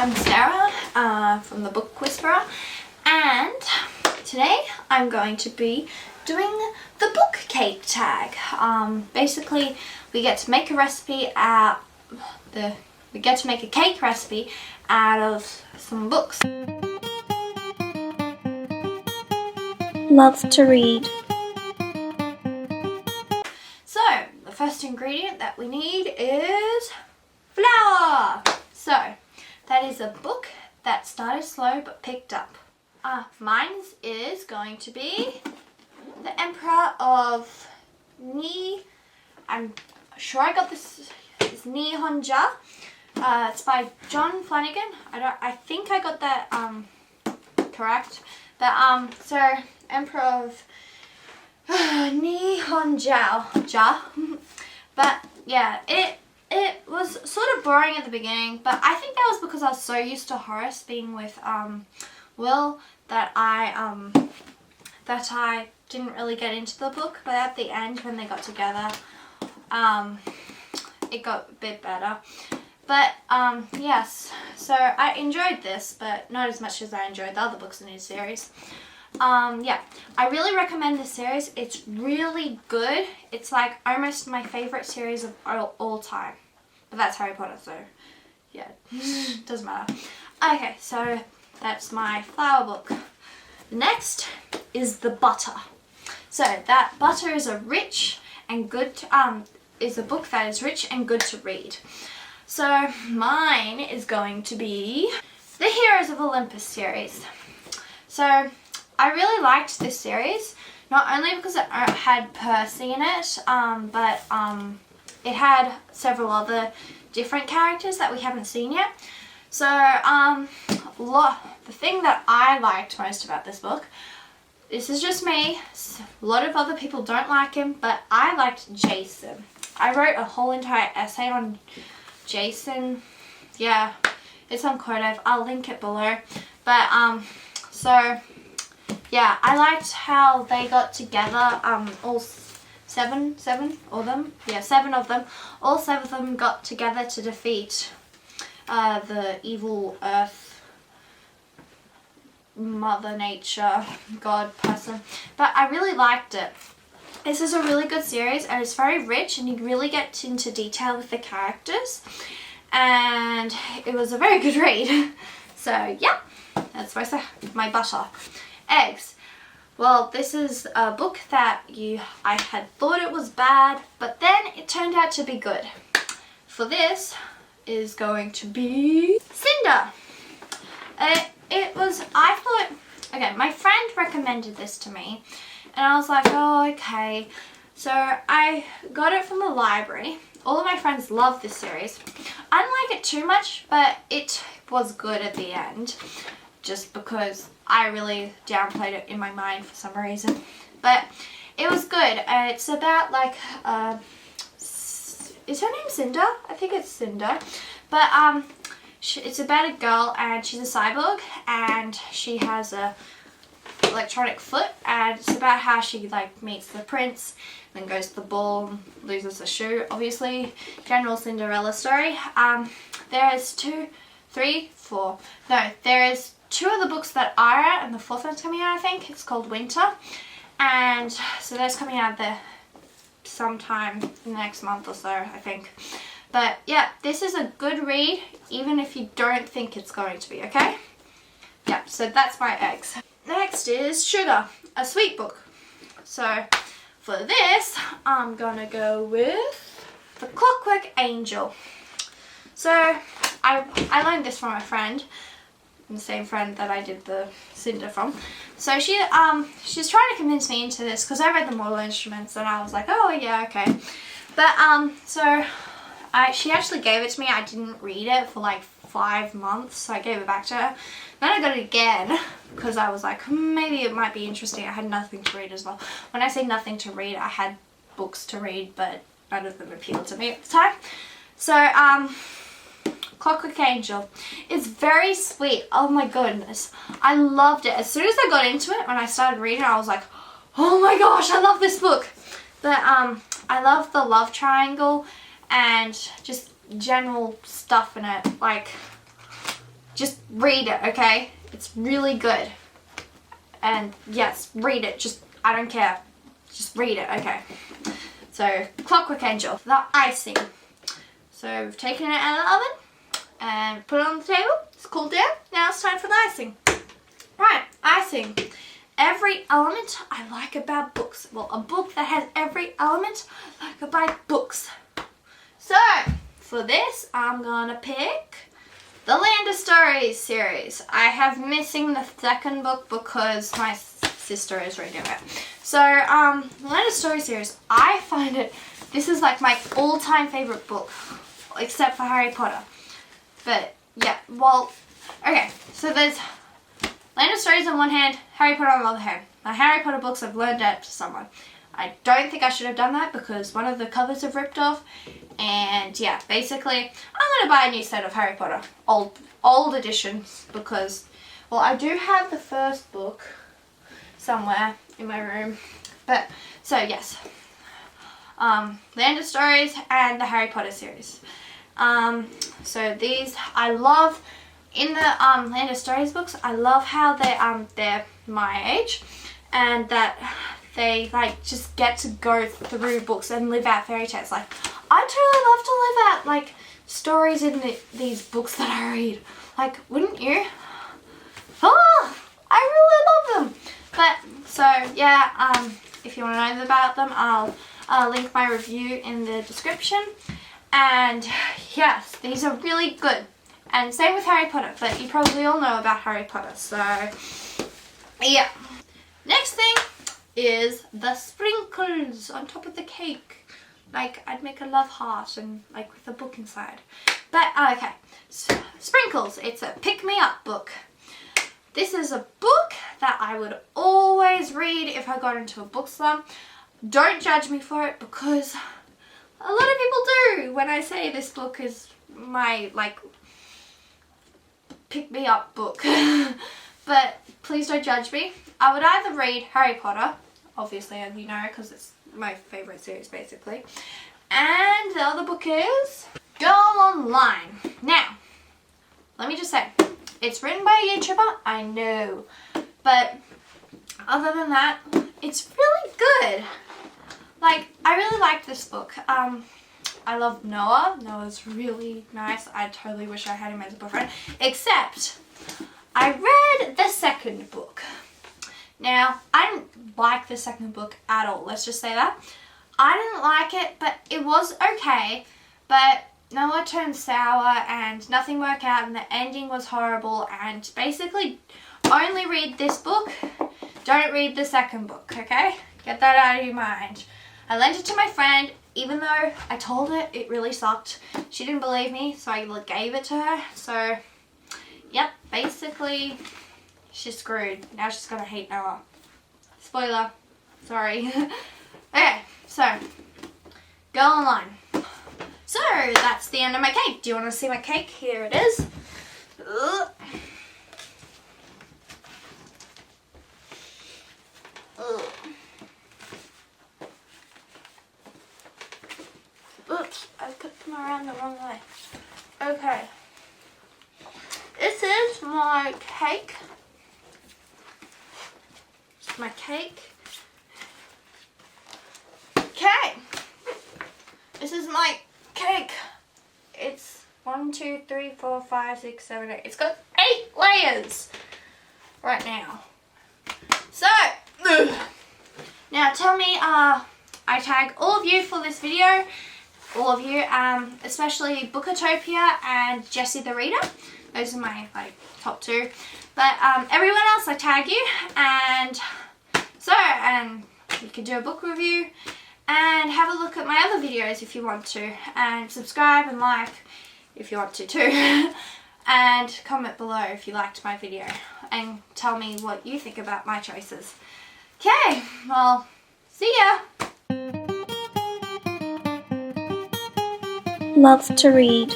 I'm Sarah from the Book Whisperer, and today I'm going to be doing the book cake tag. Basically, we get to make a recipe we get to make a cake recipe out of some books. Love to read. So, the first ingredient that we need is flour. So, that is a book that started slow but picked up. Mine is going to be The Emperor of I'm sure I got this. It's Nihonja. It's by John Flanagan. I think I got that correct. But so Emperor of Nihonja. But yeah, it was sort of boring at the beginning, but I think that was because I was so used to Horace being with Will that I didn't really get into the book. But at the end, when they got together, it got a bit better. But yes, so I enjoyed this, but not as much as I enjoyed the other books in this series. Yeah, I really recommend this series. It's really good. It's like almost my favorite series of all time. But that's Harry Potter, so yeah, doesn't matter. Okay, so that's my flour book. Next is the butter. So that butter is a rich and good is a book that is rich and good to read. So mine is going to be the Heroes of Olympus series. So I really liked this series, not only because it had Percy in it, but it had several other different characters that we haven't seen yet. So the thing that I liked most about this book, this is just me, a lot of other people don't like him, but I liked Jason. I wrote a whole entire essay on Jason. Yeah, it's on Quotive. I'll link it below. But so yeah, I liked how they got together. All seven of them. Yeah, 7 of them. All 7 of them got together to defeat the evil Earth, Mother Nature, God person. But I really liked it. This is a really good series, and it's very rich, and you really get into detail with the characters. And it was a very good read. So yeah, that's my butter. Eggs. Well, this is a book that I had thought it was bad, but then it turned out to be good. For this is going to be Cinder. Okay, my friend recommended this to me, and I was like, oh, okay. So I got it from the library. All of my friends love this series. I didn't like it too much, but it was good at the end, just because I really downplayed it in my mind for some reason. But it was good. It's about like, is her name Cinder? I think it's Cinder. But it's about a girl, and she's a cyborg, and she has a electronic foot, and it's about how she like meets the prince, then goes to the ball, loses a shoe, obviously. General Cinderella story. There is 2 of the books that are out, and the 4th one's coming out, I think. It's called Winter. And so that's coming out there sometime next month or so, I think. But yeah, this is a good read, even if you don't think it's going to be, okay? Yeah, so that's my eggs. Next is Sugar, a sweet book. So for this, I'm gonna go with The Clockwork Angel. So I learned this from a friend, the same friend that I did the Cinder from. So she's trying to convince me into this because I read the Mortal Instruments, and I was like, oh yeah, okay. But so she actually gave it to me. I didn't read it for like 5 months, so I gave it back to her. Then I got it again because I was like, maybe it might be interesting. I had nothing to read as well. When I say nothing to read, I had books to read, but none of them appealed to me at the time. So Clockwork Angel is very sweet. Oh my goodness, I loved it. As soon as I got into it, when I started reading, I was like, oh my gosh, I love this book. But I love the love triangle and just general stuff in it. Like, just read it, okay? It's really good. And yes, read it. Just, I don't care. Just read it, okay? So, Clockwork Angel, the icing. So, we've taken it out of the oven and put it on the table. It's cooled down. Now it's time for the icing. Right, icing. Every element I like about books. Well, a book that has every element I like about books. So, for this, I'm gonna pick the Land of Stories series. I have missing the second book because my sister is reading it. So, Land of Stories series, I find it, this is like my all-time favorite book, except for Harry Potter. But, yeah, well, okay, so there's Land of Stories on one hand, Harry Potter on the other hand. My Harry Potter books, I've learned out to someone. I don't think I should have done that because one of the covers have ripped off. And yeah, basically, I'm going to buy a new set of Harry Potter. Old editions because, well, I do have the first book somewhere in my room. But, so yes. Land of Stories and the Harry Potter series. So these, I love, in the Land of Stories books, I love how they're my age. And that they like just get to go through books and live out fairy tales. Like, I totally love to live out like stories in these books that I read. Like, wouldn't you? Oh, I really love them. But so yeah, if you want to know about them, I'll link my review in the description. And yes, these are really good. And same with Harry Potter. But you probably all know about Harry Potter. So yeah. Next thing is the sprinkles on top of the cake. Like, I'd make a love heart and like with a book inside. But, okay, so, sprinkles. It's a pick-me-up book. This is a book that I would always read if I got into a book slump. Don't judge me for it because a lot of people do when I say this book is my, like, pick-me-up book. But please don't judge me. I would either read Harry Potter, obviously, as you know, because it's my favourite series, basically. And the other book is Girl Online. Now, let me just say, it's written by a YouTuber, I know. But other than that, it's really good. Like, I really like this book. I love Noah. Noah's really nice. I totally wish I had him as a boyfriend. Except, I read the second book. Now, I didn't like the second book at all. Let's just say that. I didn't like it, but it was okay. But Noah turned sour and nothing worked out and the ending was horrible. And basically, only read this book. Don't read the second book, okay? Get that out of your mind. I lent it to my friend, even though I told her it really sucked. She didn't believe me, so I gave it to her. So, yep, basically, she's screwed. Now she's gonna hate Noah. Spoiler. Sorry. Okay, so, Girl Online. So, that's the end of my cake. Do you want to see my cake? Here it is. Ugh. Ugh. Oops, I put them around the wrong way. Okay. This is my cake. It's my cake. Okay. This is my cake. It's 1, 2, 3, 4, 5, 6, 7, 8. It's got 8 layers right now. So, now tell me, I tag all of you for this video. All of you, especially Bookatopia and Jessie the Reader. Those are my top 2. But everyone else, I tag you, and so you can do a book review and have a look at my other videos if you want to, and subscribe and like if you want to too, and comment below if you liked my video and tell me what you think about my choices. Okay, well, see ya. Love to read.